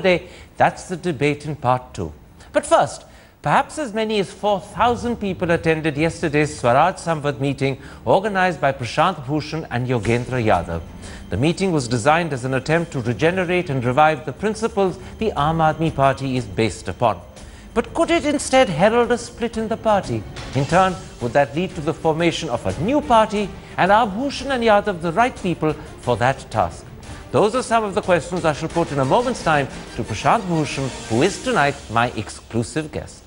holiday. That's the debate in part 2. But first, perhaps as many as 4,000 people attended yesterday's Swaraj Samwad meeting organised by Prashant Bhushan and Yogendra Yadav. The meeting was designed as an attempt to regenerate and revive the principles the Aam Aadmi Party is based upon. But could it instead herald a split in the party? In turn, would that lead to the formation of a new party? And are Bhushan and Yadav the right people for that task? Those are some of the questions I shall put in a moment's time to Prashant Bhushan, who is tonight my exclusive guest.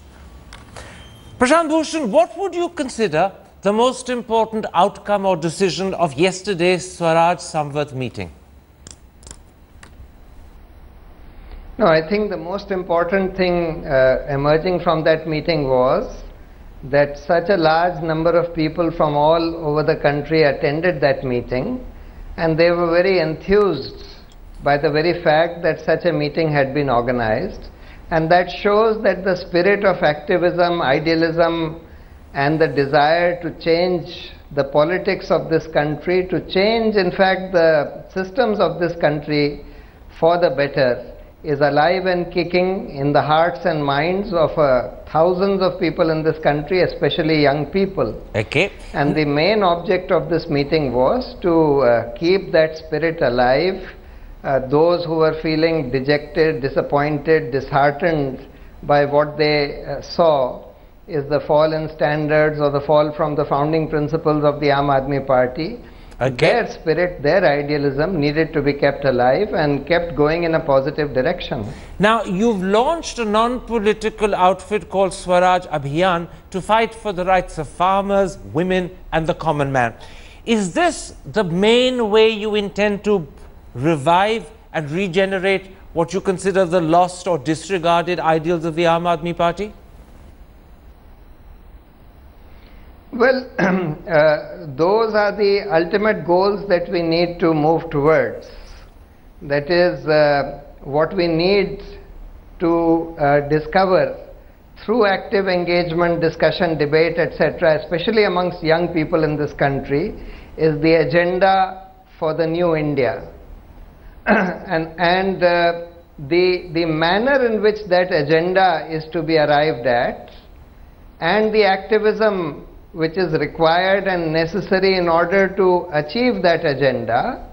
Prashant Bhushan, what would you consider the most important outcome or decision of yesterday's Swaraj Samwad meeting? No, I think the most important thing emerging from that meeting was that such a large number of people from all over the country attended that meeting, and they were very enthused by the very fact that such a meeting had been organized. And that shows that the spirit of activism, idealism, and the desire to change the politics of this country, to change in fact the systems of this country for the better, is alive and kicking in the hearts and minds of thousands of people in this country, especially young people. Okay. And the main object of this meeting was to keep that spirit alive. Those who were feeling dejected, disappointed, disheartened by what they saw is the fall in standards or the fall from the founding principles of the Aam Aadmi Party. Their spirit, their idealism needed to be kept alive and kept going in a positive direction. Now, you've launched a non-political outfit called Swaraj of Yan to fight for the rights of farmers, women and the common man. Is this the main way you intend to revive and regenerate what you consider the lost or disregarded ideals of the Aam Aadmi Party? Well, those are the ultimate goals that we need to move towards. That is what we need to discover through active engagement, discussion, debate, etc., especially amongst young people in this country, is the agenda for the new India. and the manner in which that agenda is to be arrived at, and the activism which is required and necessary in order to achieve that agenda,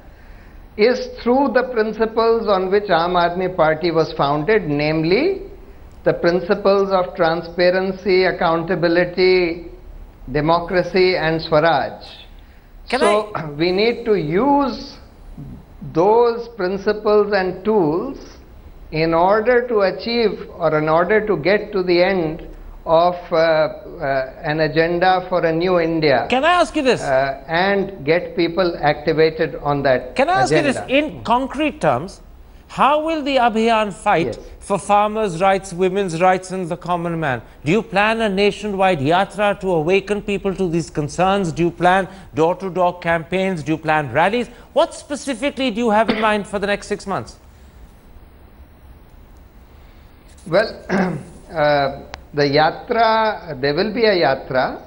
is through the principles on which Aam Aadmi Party was founded, namely the principles of transparency, accountability, democracy and Swaraj. We need to use those principles and tools in order to achieve or in order to get to the end of an agenda for a new India. Can I ask you this? And get people activated on that Can I ask agenda. you this? In concrete terms, how will the Abhiyan fight for farmers' rights, women's rights and the common man? Do you plan a nationwide yatra to awaken people to these concerns? Do you plan door-to-door campaigns? Do you plan rallies? What specifically do you have in mind for the next 6 months? Well, the yatra, there will be a yatra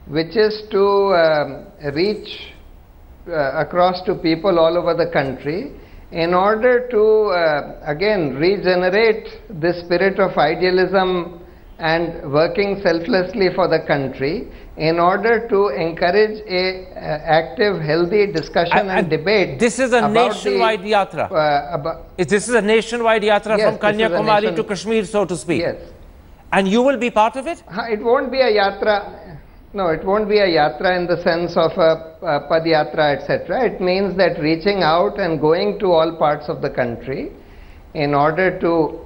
which is to reach across to people all over the country in order to again regenerate the spirit of idealism and working selflessly for the country, in order to encourage a active, healthy discussion and debate. This is a nationwide yatra. This is a nationwide yatra from Kanyakumari to Kashmir, so to speak. Yes. And you will be part of it? It won't be a yatra. No, it won't be a yatra in the sense of a padyatra, etc. It means that reaching out and going to all parts of the country in order to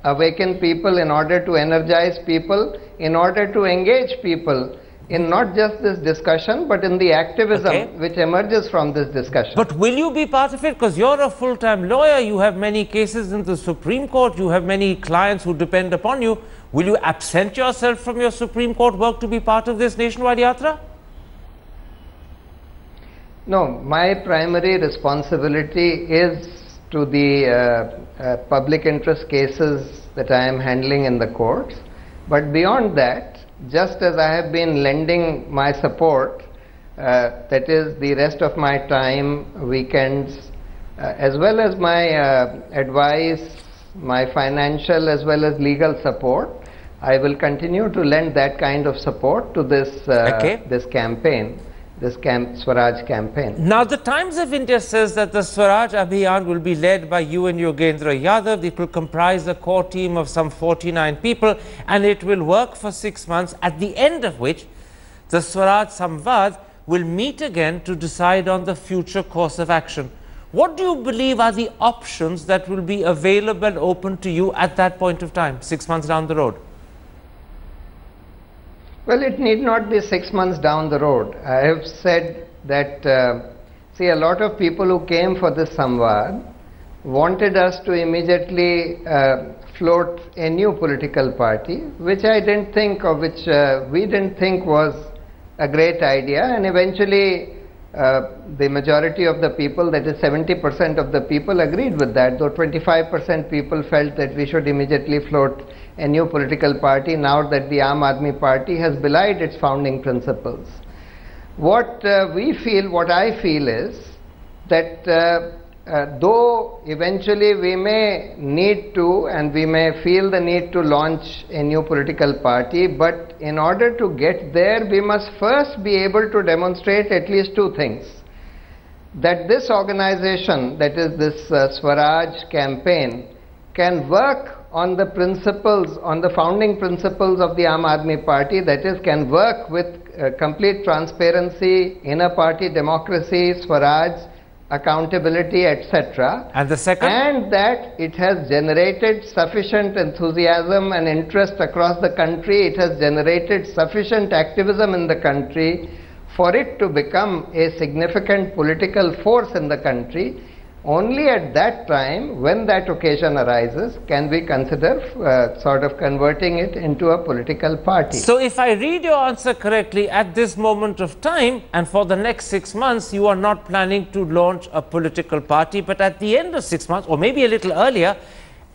awaken people, in order to energize people, in order to engage people in not just this discussion, but in the activism which emerges from this discussion. But will you be part of it? Because you're a full-time lawyer, you have many cases in the Supreme Court, you have many clients who depend upon you. Will you absent yourself from your Supreme Court work to be part of this nationwide yatra? No, my primary responsibility is to the public interest cases that I am handling in the courts. But beyond that, just as I have been lending my support, that is the rest of my time, weekends, as well as my advice, my financial as well as legal support. I will continue to lend that kind of support to this this campaign, Swaraj campaign. Now, the Times of India says that the Swaraj Abhiyan will be led by you and Yogendra Yadav. It will comprise a core team of some 49 people, and it will work for 6 months, at the end of which the Swaraj Samwad will meet again to decide on the future course of action. What do you believe are the options that will be available and open to you at that point of time, 6 months down the road? Well, it need not be 6 months down the road. I have said that, see, a lot of people who came for this Samwad wanted us to immediately float a new political party, which I didn't think, or which we didn't think was a great idea, and eventually the majority of the people, that is 70% of the people, agreed with that, though 25% people felt that we should immediately float a new political party now that the Aam Aadmi Party has belied its founding principles. What I feel is that though eventually we may need to, and we may feel the need to launch a new political party, but in order to get there, we must first be able to demonstrate at least two things. That this organization, that is this Swaraj campaign, can work on the principles, on the founding principles of the Aam Aadmi Party, that is, can work with complete transparency, inner party democracy, Swaraj, accountability, etc. And the second? And that it has generated sufficient enthusiasm and interest across the country, it has generated sufficient activism in the country for it to become a significant political force in the country. Only at that time, when that occasion arises, can we consider sort of converting it into a political party. So if I read your answer correctly, at this moment of time and for the next 6 months, you are not planning to launch a political party, but at the end of 6 months, or maybe a little earlier,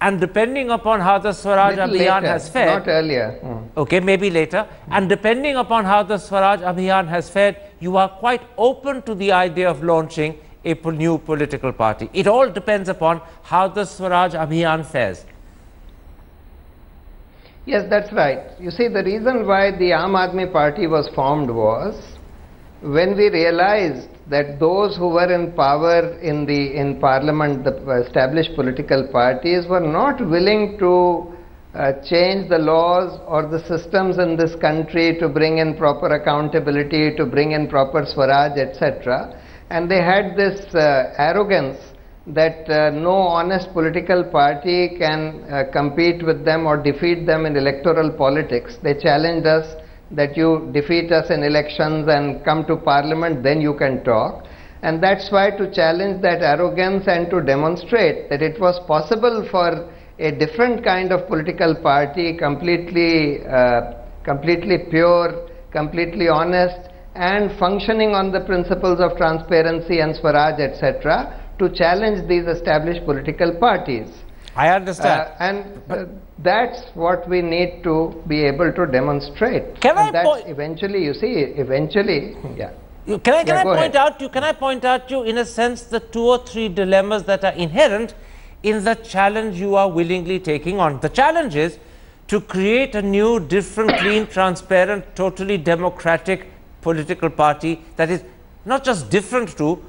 and depending upon how the Swaraj Abhiyan has fared. Not earlier. Okay, maybe later. And depending upon how the Swaraj Abhiyan has fared, you are quite open to the idea of launching a new political party. It all depends upon how the Swaraj Abhiyan fares. Yes, that's right. You see, the reason why the Aam Aadmi Party was formed was when we realized that those who were in power in Parliament, the established political parties, were not willing to change the laws or the systems in this country to bring in proper accountability, to bring in proper Swaraj, etc. And they had this arrogance that no honest political party can compete with them or defeat them in electoral politics. They challenged us that you defeat us in elections and come to Parliament, then you can talk. And that's why, to challenge that arrogance and to demonstrate that it was possible for a different kind of political party, completely pure, completely honest, and functioning on the principles of transparency and Swaraj, etc., to challenge these established political parties. I understand. That's what we need to be able to demonstrate. Can I eventually, you see, eventually, yeah. Can I point out to you, in a sense, the 2 or 3 dilemmas that are inherent in the challenge you are willingly taking on? The challenge is to create a new, different, clean, transparent, totally democratic political party that is not just different to,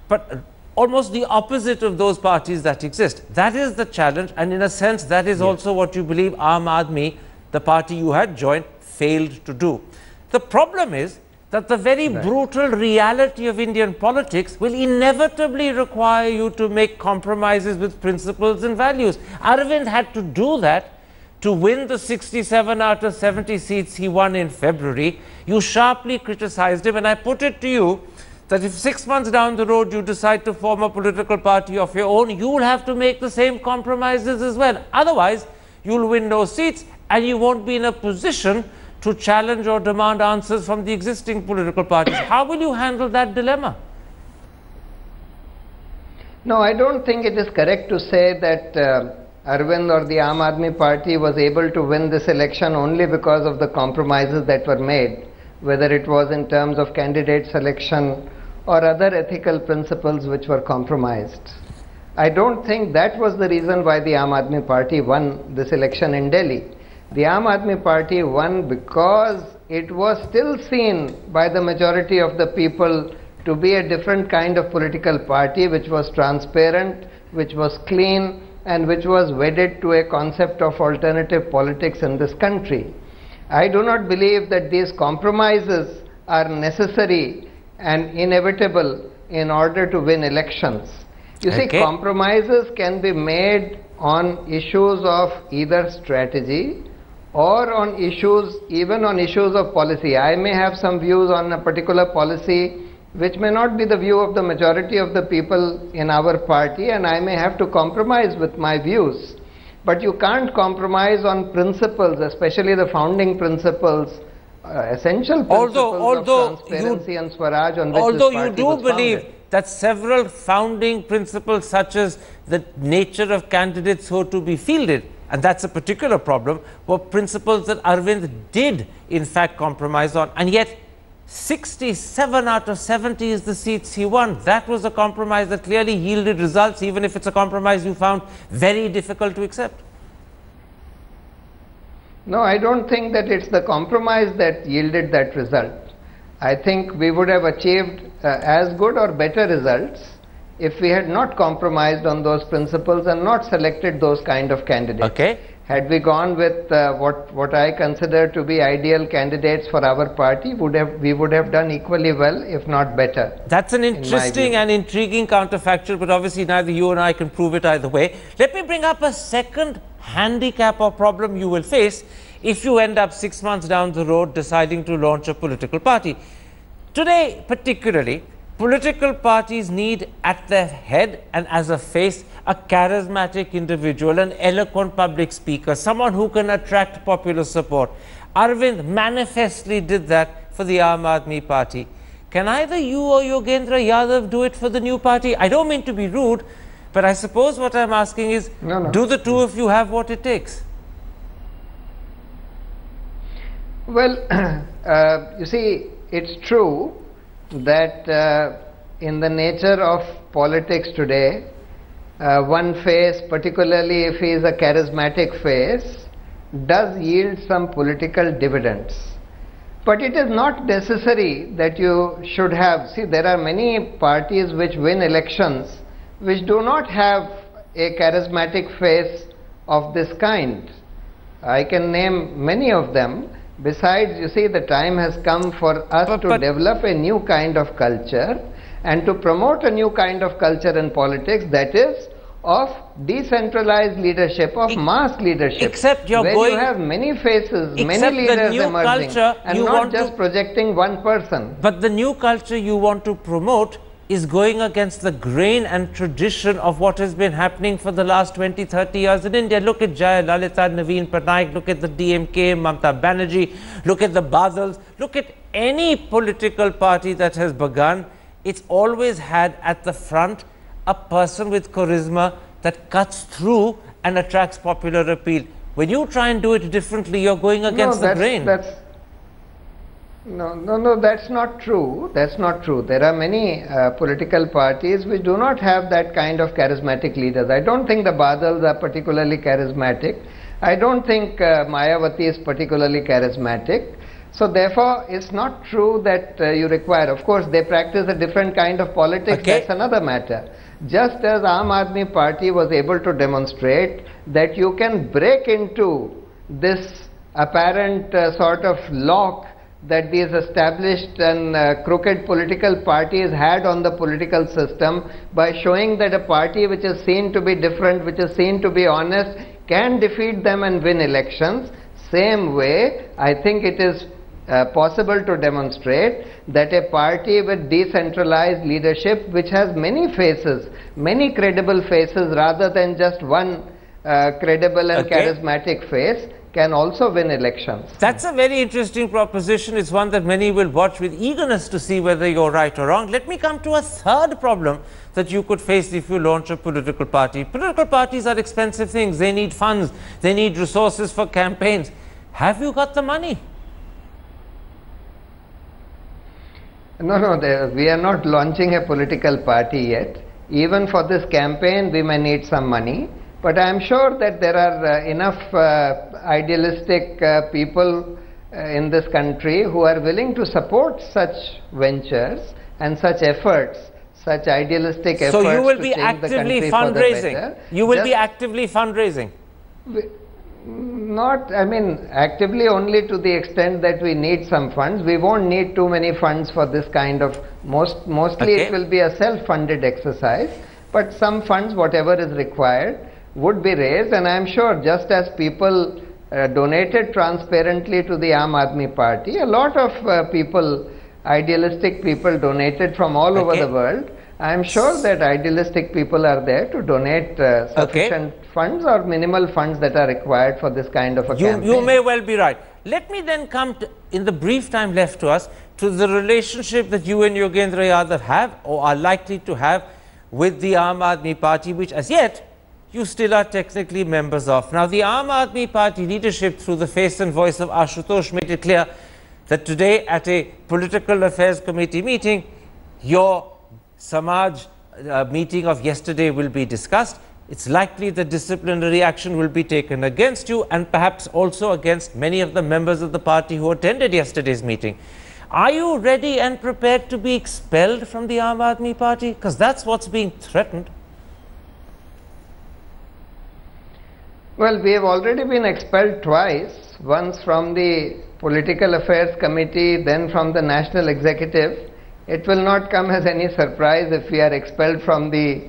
but almost the opposite of those parties that exist. That is the challenge, and in a sense that is also what you believe Aam Aadmi, the party you had joined, failed to do. The problem is that the very brutal reality of Indian politics will inevitably require you to make compromises with principles and values. Arvind had to do that to win the 67 out of 70 seats he won in February. You sharply criticized him, and I put it to you that if 6 months down the road you decide to form a political party of your own, you will have to make the same compromises as well. Otherwise, you will win no seats and you won't be in a position to challenge or demand answers from the existing political parties. How will you handle that dilemma? No, I don't think it is correct to say that Arvind or the Aam Aadmi Party was able to win this election only because of the compromises that were made, whether it was in terms of candidate selection or other ethical principles which were compromised. I don't think that was the reason why the Aam Aadmi Party won this election in Delhi. The Aam Aadmi Party won because it was still seen by the majority of the people to be a different kind of political party, which was transparent, which was clean, and which was wedded to a concept of alternative politics in this country. I do not believe that these compromises are necessary and inevitable in order to win elections. You see, compromises can be made on issues of either strategy or on issues, even on issues of policy. I may have some views on a particular policy which may not be the view of the majority of the people in our party, and I may have to compromise with my views. But you can't compromise on principles, especially the founding principles, essential principles of transparency and Swaraj, on which this party was founded. Although you do believe that several founding principles, such as the nature of candidates who are to be fielded, and that's a particular problem, were principles that Arvind did in fact compromise on, and yet 67 out of 70 is the seats he won. That was a compromise that clearly yielded results, even if it's a compromise you found very difficult to accept. No, I don't think that it's the compromise that yielded that result. I think we would have achieved as good or better results if we had not compromised on those principles and not selected those kind of candidates. Had we gone with what I consider to be ideal candidates for our party, we would have done equally well, if not better. That's an interesting and intriguing counterfactual, but obviously neither you and I can prove it either way. Let me bring up a second handicap or problem you will face if you end up 6 months down the road deciding to launch a political party. Today, particularly, political parties need at their head and as a face a charismatic individual, an eloquent public speaker, someone who can attract popular support. Arvind manifestly did that for the Aam Aadmi Party. Can either you or Yogendra Yadav do it for the new party? I don't mean to be rude, but I suppose what I'm asking is, do the two of you have what it takes? Well, you see, it's true that in the nature of politics today, one face, particularly if he is a charismatic face, does yield some political dividends. But it is not necessary that you should have, see, there are many parties which win elections which do not have a charismatic face of this kind. I can name many of them. Besides, you see, the time has come for us to develop a new kind of culture and to promote a new kind of culture in politics, that is of decentralized leadership, of mass leadership, except where you have many faces, many leaders emerging, and not just projecting one person. But the new culture you want to promote is going against the grain and tradition of what has been happening for the last 20-30 years in India. Look at Jaya Lalita, Naveen Patnaik, look at the DMK, Mamata Banerjee, look at the Badals, look at any political party that has begun. It's always had at the front a person with charisma that cuts through and attracts popular appeal. When you try and do it differently, you're going against the grain. No, that's not true. That's not true. There are many political parties which do not have that kind of charismatic leaders. I don't think the Badals are particularly charismatic. I don't think Mayawati is particularly charismatic. So therefore, it's not true that you require. Of course, they practice a different kind of politics. That's another matter. Just as Aam Aadmi Party was able to demonstrate that you can break into this apparent sort of lock that these established and crooked political parties had on the political system by showing that a party which is seen to be different, which is seen to be honest, can defeat them and win elections. Same way, I think it is possible to demonstrate that a party with decentralized leadership, which has many faces, many credible faces rather than just one credible and charismatic face, can also win elections. That's a very interesting proposition. It's one that many will watch with eagerness to see whether you're right or wrong. Let me come to a third problem that you could face if you launch a political party. Political parties are expensive things. They need funds. They need resources for campaigns. Have you got the money? No, we are not launching a political party yet. even for this campaign we may need some money, but I am sure that there are enough idealistic people in this country who are willing to support such ventures and such efforts, such idealistic efforts. So you will to be change the actively country for the fundraising. better. You will be actively fundraising. Not, I mean, actively only to the extent that we need some funds. We won't need too many funds for this kind of, mostly Okay. it will be a self-funded exercise, but some funds, whatever is required, would be raised, and I am sure just as people donated transparently to the Aam Aadmi Party, a lot of people, idealistic people donated from all over the world. I am sure that idealistic people are there to donate sufficient funds or minimal funds that are required for this kind of a campaign. You may well be right. Let me then come to, in the brief time left to us, to the relationship that you and Yogendra Yadav have or are likely to have with the Aam Aadmi Party, which as yet you still are technically members of. Now, the Aam Aadmi Party leadership, through the face and voice of Ashutosh, made it clear that today at a Political Affairs Committee meeting, your Samaj meeting of yesterday will be discussed. It's likely that disciplinary action will be taken against you and perhaps also against many of the members of the party who attended yesterday's meeting. Are you ready and prepared to be expelled from the Aam Aadmi Party? Because that's what's being threatened. Well, we have already been expelled twice, once from the Political Affairs Committee, then from the National Executive. It will not come as any surprise if we are expelled from the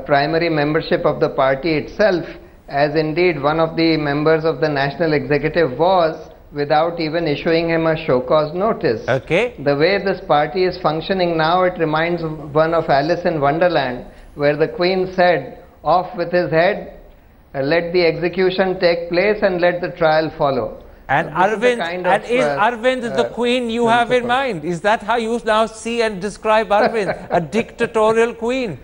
primary membership of the party itself, as indeed one of the members of the National Executive was, without even issuing him a show cause notice. Okay. The way this party is functioning now, it reminds one of Alice in Wonderland, where the Queen said, "Off with his head, let the execution take place and let the trial follow." And Arvind, is Arvind the Queen you have in mind? Is that how you now see and describe Arvind, a dictatorial queen?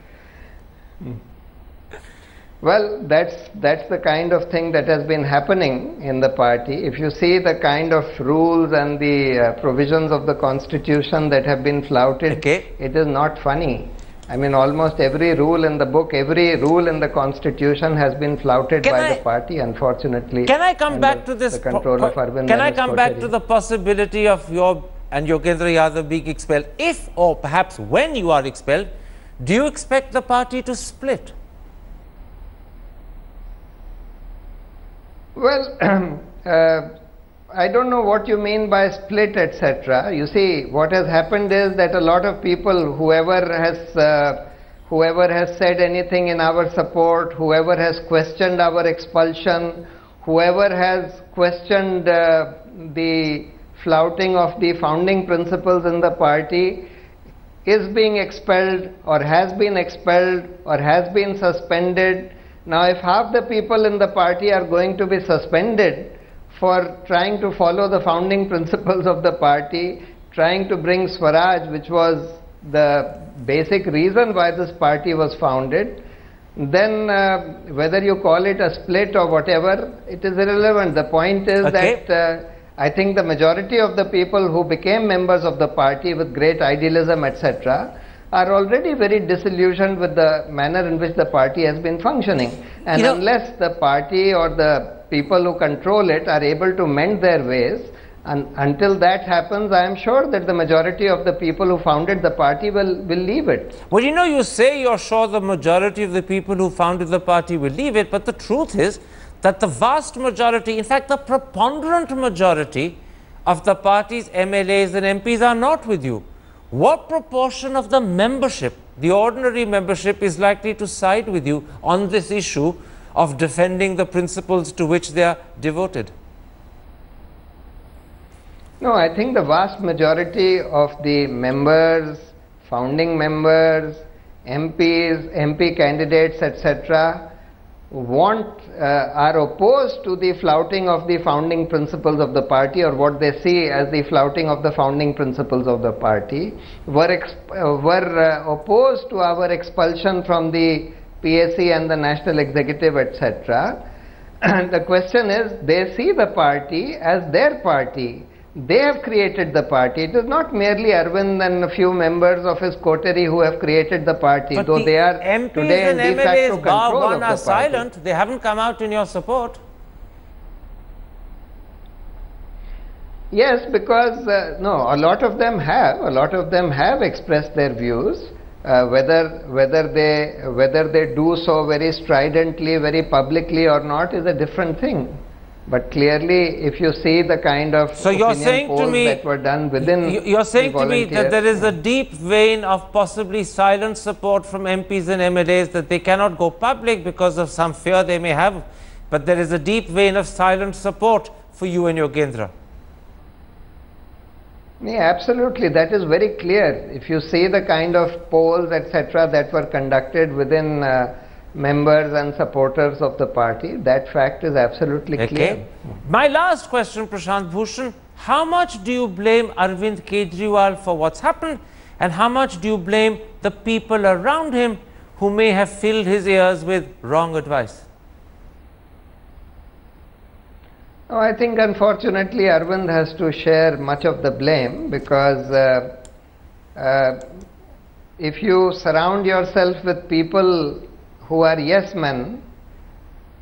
Well, that's the kind of thing that has been happening in the party. If you see the kind of rules and the provisions of the constitution that have been flouted, it is not funny. I mean, almost every rule in the book, every rule in the constitution has been flouted by the party, unfortunately. Can I come back to this? The control of Arvind. Can I come back to the possibility of your and Yogendra Yadav being expelled? If or perhaps when you are expelled, do you expect the party to split? Well, I don't know what you mean by split, etc. You see, what has happened is that a lot of people, whoever has said anything in our support, whoever has questioned our expulsion, whoever has questioned the flouting of the founding principles in the party, is being expelled or has been suspended. Now, if half the people in the party are going to be suspended for trying to follow the founding principles of the party, trying to bring Swaraj, which was the basic reason why this party was founded, then whether you call it a split or whatever, it is irrelevant. The point is that I think the majority of the people who became members of the party with great idealism, etc., are already very disillusioned with the manner in which the party has been functioning. And unless the party or the people who control it are able to mend their ways, and until that happens, I am sure that the majority of the people who founded the party will leave it. Well, you say you're sure the majority of the people who founded the party will leave it, but the truth is that the vast majority, in fact the preponderant majority of the party's MLAs and MPs are not with you. What proportion of the membership, the ordinary membership, is likely to side with you on this issue of defending the principles to which they are devoted? No, I think the vast majority of the members, founding members, MPs, MP candidates, etc., are opposed to the flouting of the founding principles of the party, or what they see as the flouting of the founding principles of the party, were opposed to our expulsion from the PAC and the National Executive, etc. And the question is, they see the party as their party. They have created the party. It is not merely Arvind and a few members of his coterie who have created the party, but though the they are MPs today in and de facto MLAs bar control one of the are party. silent. They haven't come out in your support. Yes, because no, a lot of them have expressed their views. Whether they do so very stridently, very publicly or not is a different thing. But clearly, if you see the kind of opinion polls that were done within you're saying the to me that there is a deep vein of possibly silent support from MPs and MLAs, that they cannot go public because of some fear they may have, but there is a deep vein of silent support for you and Yogendra. Yeah, absolutely. That is very clear. If you see the kind of polls, etc., that were conducted within members and supporters of the party, that fact is absolutely clear. My last question, Prashant Bhushan, how much do you blame Arvind Kejriwal for what's happened, and how much do you blame the people around him who may have filled his ears with wrong advice? Oh, I think unfortunately Arvind has to share much of the blame, because if you surround yourself with people who are yes men,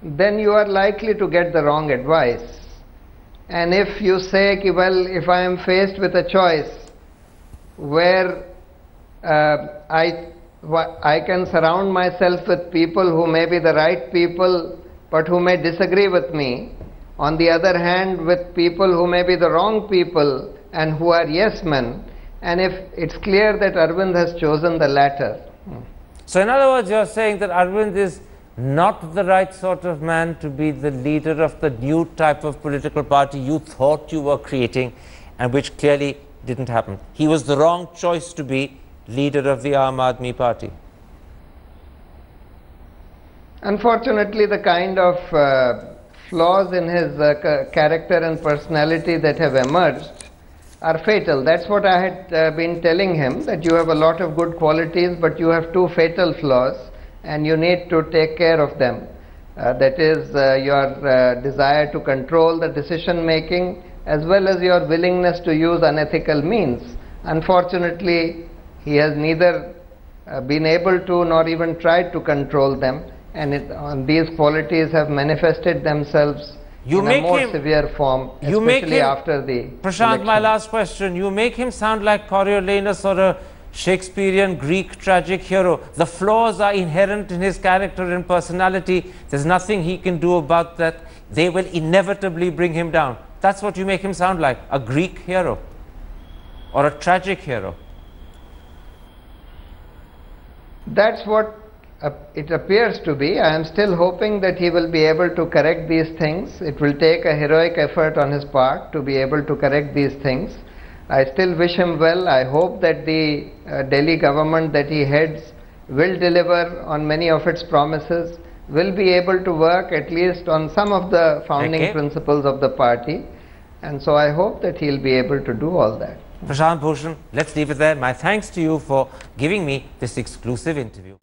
then you are likely to get the wrong advice. And if you say, well, if I am faced with a choice where I can surround myself with people who may be the right people but who may disagree with me, on the other hand with people who may be the wrong people and who are yes men, and if it's clear that Arvind has chosen the latter. So in other words, you are saying that Arvind is not the right sort of man to be the leader of the new type of political party you thought you were creating, and which clearly didn't happen. He was the wrong choice to be leader of the Aam Aadmi Party. Unfortunately, the kind of flaws in his character and personality that have emerged are fatal. That's what I had been telling him, that you have a lot of good qualities, but you have two fatal flaws and you need to take care of them. That is your desire to control the decision making, as well as your willingness to use unethical means. Unfortunately, he has neither been able to nor even tried to control them, and these qualities have manifested themselves in a more severe form, especially after the Prashant, election. my last question. You make him sound like Coriolanus or a Shakespearean Greek tragic hero. The flaws are inherent in his character and personality. There's nothing he can do about that. They will inevitably bring him down. That's what you make him sound like, a Greek hero or a tragic hero. That's what it appears to be. I am still hoping that he will be able to correct these things. It will take a heroic effort on his part to be able to correct these things. I still wish him well. I hope that the Delhi government that he heads will deliver on many of its promises, will be able to work at least on some of the founding principles of the party, and so I hope that he will be able to do all that. Prashant Bhushan, let's leave it there. My thanks to you for giving me this exclusive interview.